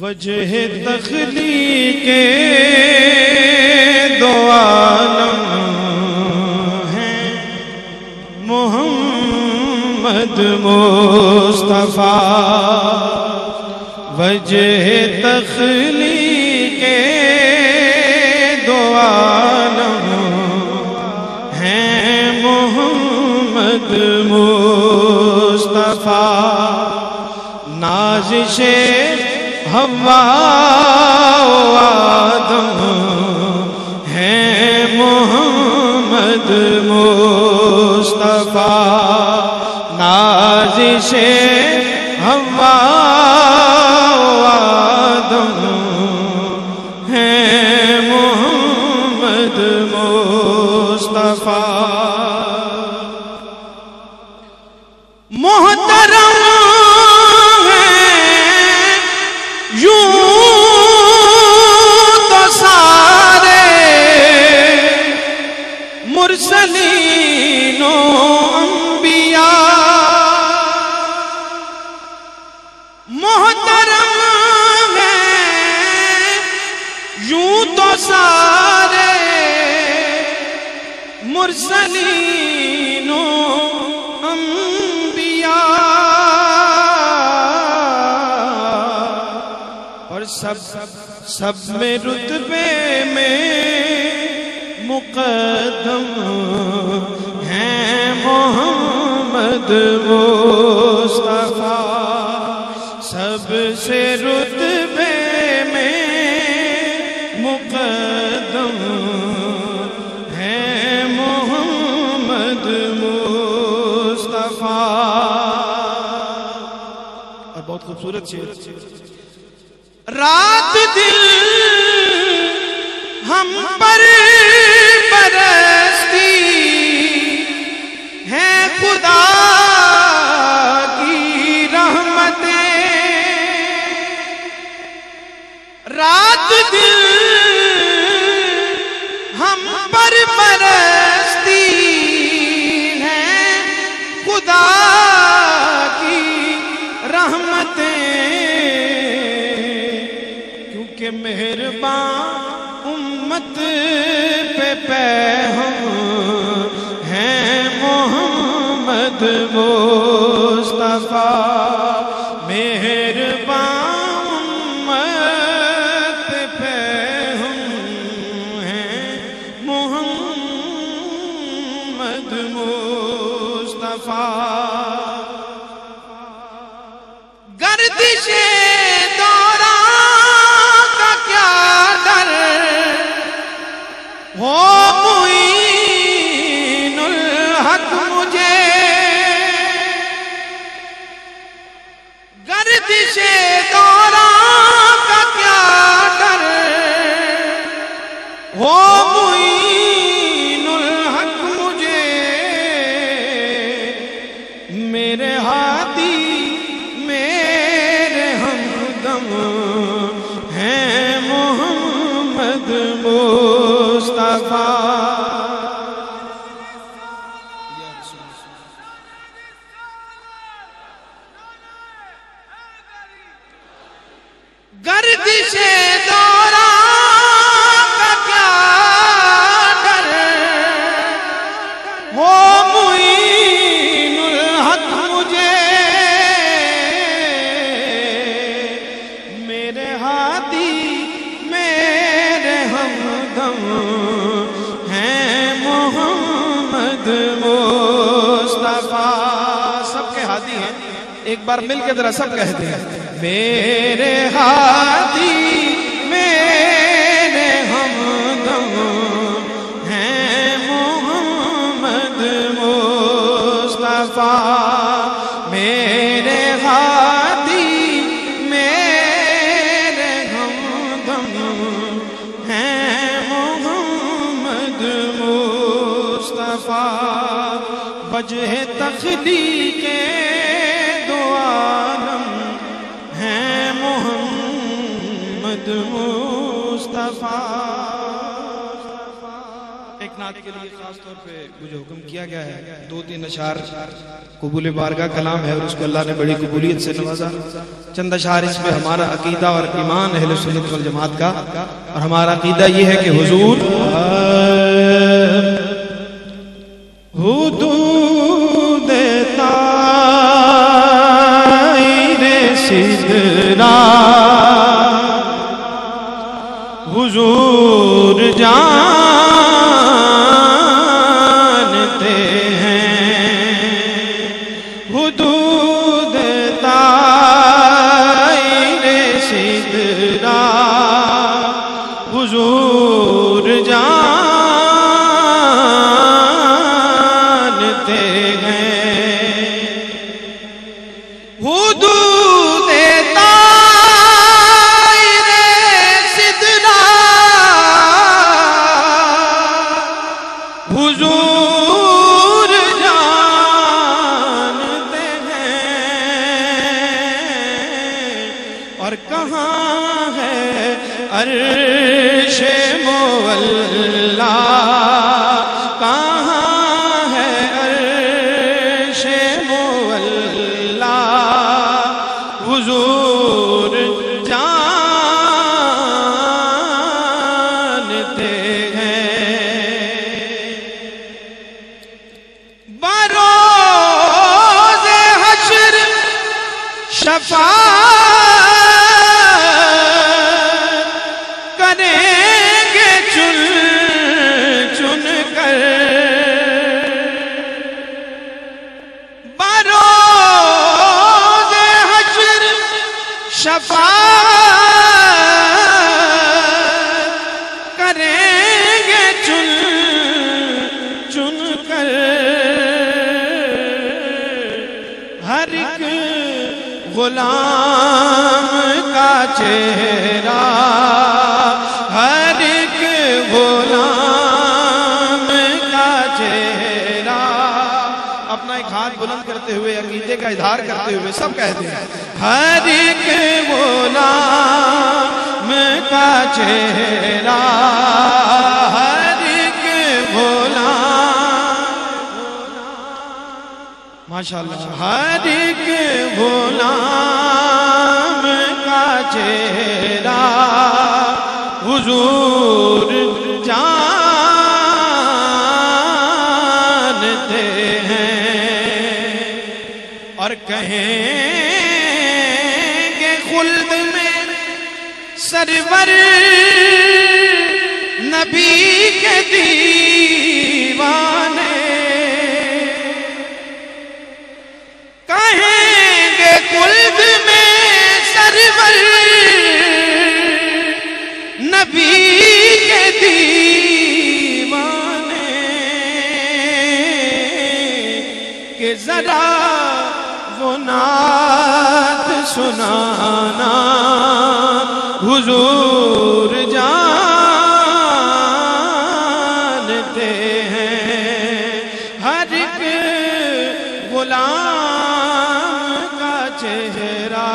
وجہ تخلیق دو عالم ہیں محمد مصطفیٰ، وجہ تخلیق دو عالم ہیں محمد مصطفیٰ، نازش حوا و آدم ہیں محمد مصطفیٰ، نازش حوا و آدم ہیں محمد مصطفیٰ، محترم مرسلین و انبیاء، محترم ہیں یوں تو سارے مرسلین و انبیاء، اور سب میں رتبے میں مقدم ہیں محمد مصطفیٰ، سب سے رتبے میں مقدم ہیں محمد مصطفیٰ۔ اور بہت خوبصورت شعر، رات دل ہم پر برستی ہے خدا کی رحمتیں، رات دل ہم پر برستی ہے خدا کی رحمتیں، کیونکہ مہربان امت پہ ہم ہیں محمد مصطفیٰ، مہربان امت پہ ہم ہیں محمد مصطفیٰ، گردش ہو معین الحق مجھے، گردش دوران کا کیا ڈر، ہو معین الحق مجھے، میرے ہادی میرے ہمدم ہیں محمد مصطفیٰ، گردش دوران کا کیا ڈر، ہو معین الحق مجھے، میرے ہادی میرے ہمدم ہیں محمد مصطفیٰ، سب کے ہادی ہیں، ایک بار مل کے ذرا سب کہتے ہیں، میرے ہادی میرے ہمدم ہیں محمد مصطفیٰ، میرے ہادی میرے ہمدم ہیں محمد مصطفیٰ، وجہ تخلیق دو عالم ہیں محمد مصطفیٰ۔ ایک نعرہ نعت کے لیے خاص طور پہ مجھے حکم کیا گیا ہے، 2-3 اشعار قبول بارگاہ کلام ہے اور اس کو اللہ نے بڑی قبولیت سے نوازا. چند اشعار اس میں ہمارا عقیدہ اور ایمان اہل سنت والجماعت کا، اور ہمارا عقیدہ یہ ہے کہ حضور حدود طائر سدرا حضور جانتے ہیں، حدود طائر سدرا حضور جانتے ہیں، حدود حضور جانتے ہیں، اور کہاں ہے عرش مولا، کہاں ہے عرش مولا، حضور جانتے ہیں. بروز حشر شفاعت کریں گے چن چن کر، بروز حشر شفاعت کریں گے چن چن کر، ہر ایک غلام کا چہرہ، ہر ایک غلام کا چہرہ. اپنا ایک ہاتھ بلند کرتے ہوئے عقیدے کا اظہار کرتے ہوئے سب کہتے ہیں، ہر ایک غلام کا چہرہ، ہر ایک غلام، ماشاءاللہ، ہر ایک غلام کا چہرہ حضور جانتے ہیں، اور کہیں گے خلد میں سرور نبی کے دیوانے، کہیں گے خلد میں سرور نبی کے دیوانے، کہ ذرا وہ نعت سنانا حضور جانتے ہیں، ہر ایک غلام کا چہرہ